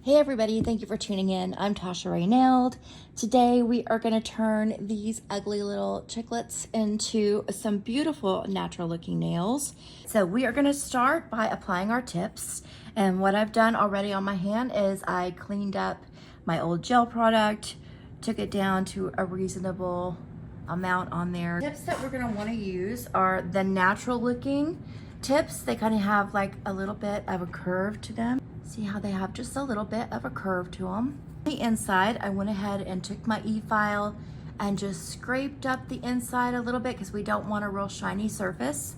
Hey everybody, thank you for tuning in. I'm Tosharaenailed. Today we are going to turn these ugly little chiclets into some beautiful natural looking nails. So we are going to start by applying our tips. And what I've done already on my hand is I cleaned up my old gel product, took it down to a reasonable amount on there. Tips that we're going to want to use are the natural looking tips. They kind of have like a little bit of a curve to them. See how they have just a little bit of a curve to them. The inside, I went ahead and took my e-file and just scraped up the inside a little bit because we don't want a real shiny surface.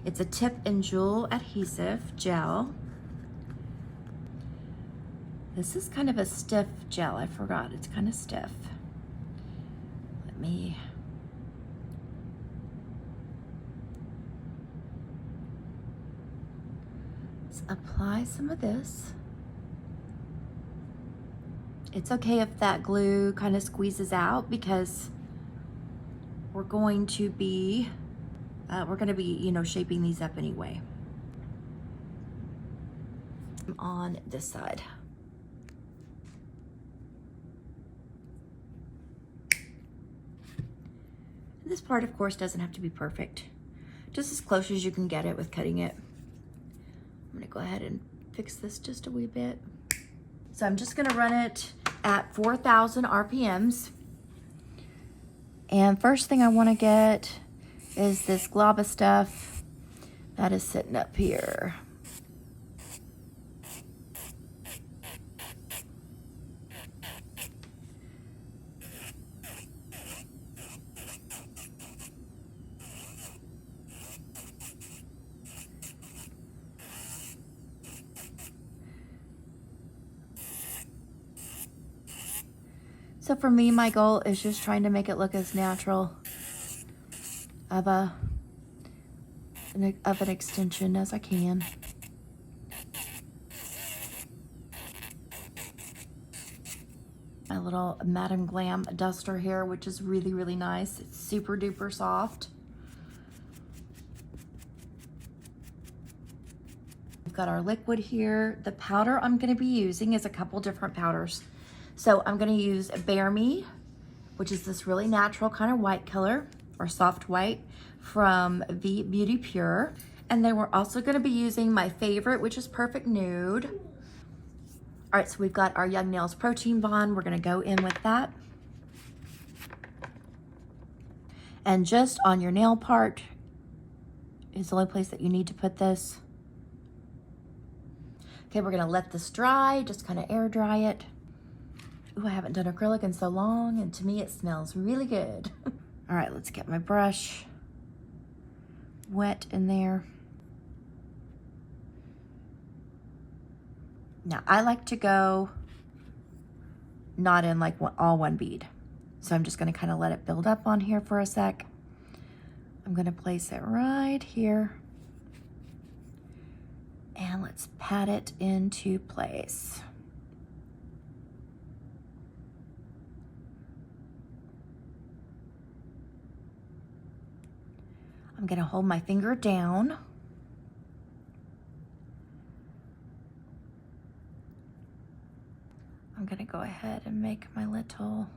It's a tip and jewel adhesive gel. This is kind of a stiff gel. I forgot, it's kind of stiff. Let me apply some of this. It's okay if that glue kind of squeezes out because we're going to be shaping these up anyway. On this side. This part, of course, doesn't have to be perfect. Just as close as you can get it with cutting it. I'm gonna go ahead and fix this just a wee bit. So I'm just gonna run it at 4,000 RPMs. And first thing I wanna get is this glob stuff that is sitting up here. So for me, my goal is just trying to make it look as natural of an extension as I can. My little Madam Glam duster here, which is really, really nice. It's super duper soft. We've got our liquid here. The powder I'm gonna be using is a couple different powders. So I'm gonna use Bear Me, which is this really natural kind of white color, or soft white, from V Beauty Pure. And then we're also gonna be using my favorite, which is Perfect Nude. All right, so we've got our Young Nails Protein Bond. We're gonna go in with that. And just on your nail part is the only place that you need to put this. Okay, we're gonna let this dry, just kind of air dry it. Ooh, I haven't done acrylic in so long, and to me it smells really good. All right, let's get my brush wet in there. Now, I like to go not in like all one bead. So I'm just gonna kind of let it build up on here for a sec. I'm gonna place it right here. And let's pat it into place. I'm gonna hold my finger down. I'm gonna go ahead and make my little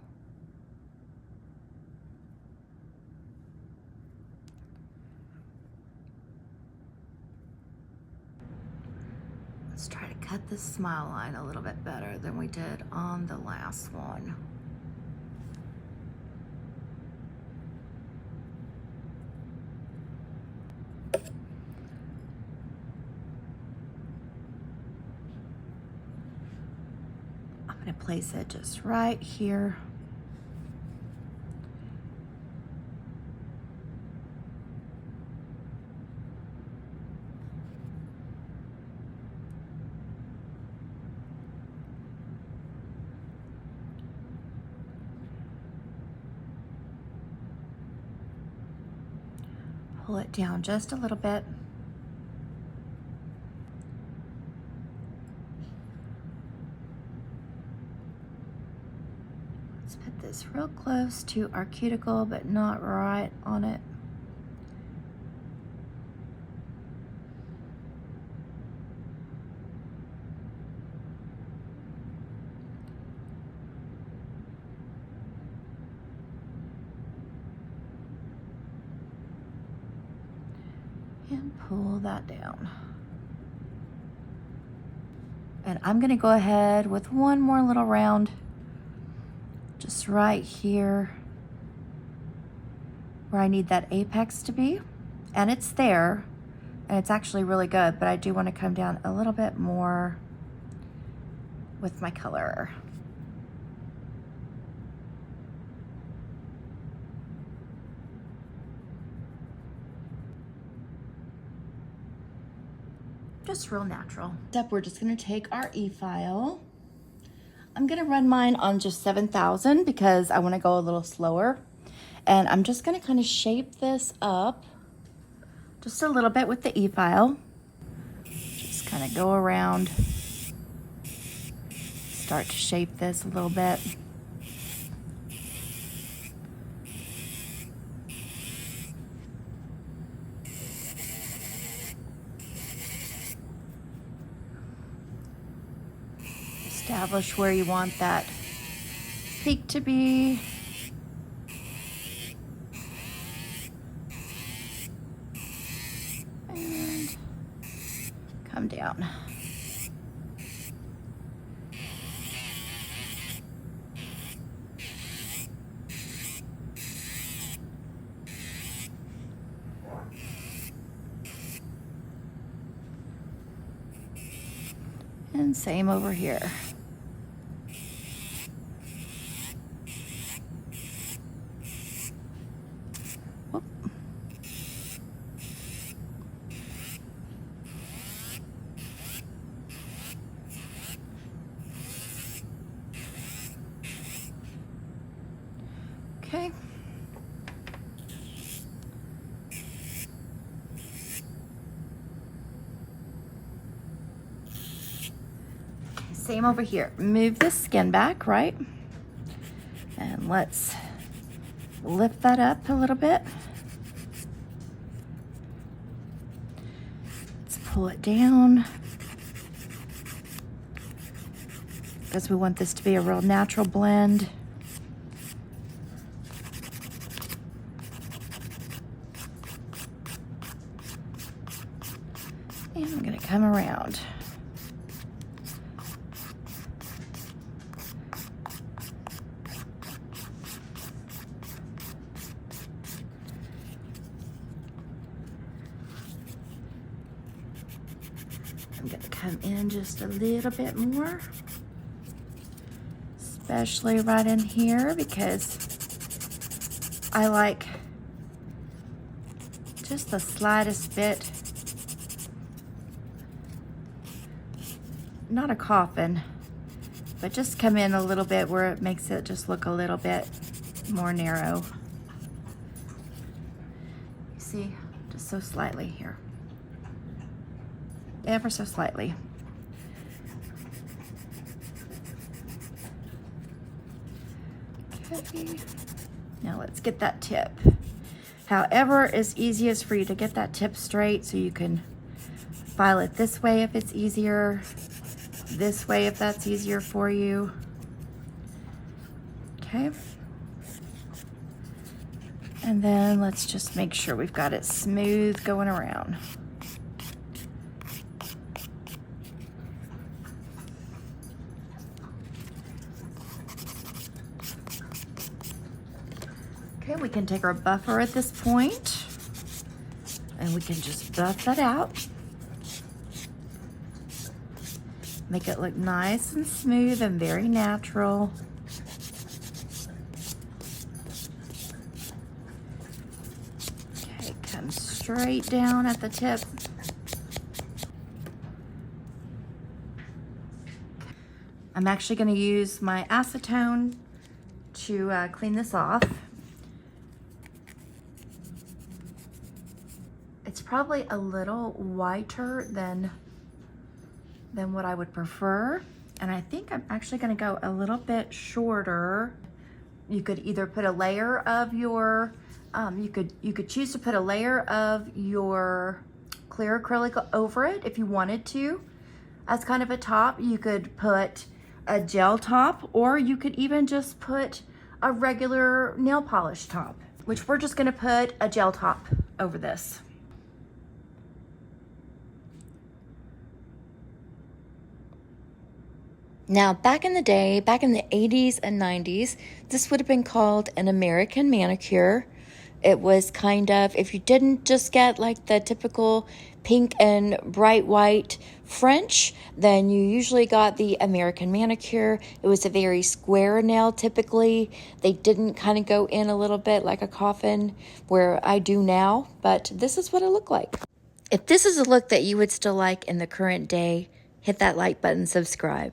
let's try to cut this smile line a little bit better than we did on the last one. I'm gonna place it just right here. Pull it down just a little bit. Let's put this real close to our cuticle, but not right on it. pull that down. And I'm gonna go ahead with one more little round, just right here where I need that apex to be. And it's there, and it's actually really good, but I do want to come down a little bit more with my color. Just real natural. Step, we're just gonna take our e-file. I'm gonna run mine on just 7,000 because I wanna go a little slower. And I'm just gonna kind of shape this up just a little bit with the e-file. Just kind of go around, start to shape this a little bit. Establish where you want that peak to be. And come down. And same over here. Okay. Same over here. Move the skin back, right? And let's lift that up a little bit. Let's pull it down, because we want this to be a real natural blend. And I'm gonna come around. I'm gonna come in just a little bit more, especially right in here, because I like just the slightest bit, not a coffin, but just come in a little bit where it makes it just look a little bit more narrow. You see, just so slightly here. Ever so slightly. Okay. Now let's get that tip. However is easiest for you to get that tip straight, so you can file it this way if it's easier, this way if that's easier for you. Okay. And then let's just make sure we've got it smooth going around. Okay, we can take our buffer at this point, and we can just buff that out. Make it look nice and smooth and very natural. Okay, come straight down at the tip. I'm actually going to use my acetone to clean this off. It's probably a little whiter than what I would prefer, and I think I'm actually going to go a little bit shorter. You could either put a layer of your you could choose to put a layer of your clear acrylic over it if you wanted to as kind of a top. You could put a gel top, or you could even just put a regular nail polish top, which we're just going to put a gel top over this. Now, back in the day, back in the 80s and 90s, this would have been called an American manicure. It was kind of, if you didn't just get like the typical pink and bright white French, then you usually got the American manicure. It was a very square nail typically. They didn't kind of go in a little bit like a coffin where I do now, but this is what it looked like. If this is a look that you would still like in the current day, hit that like button, subscribe.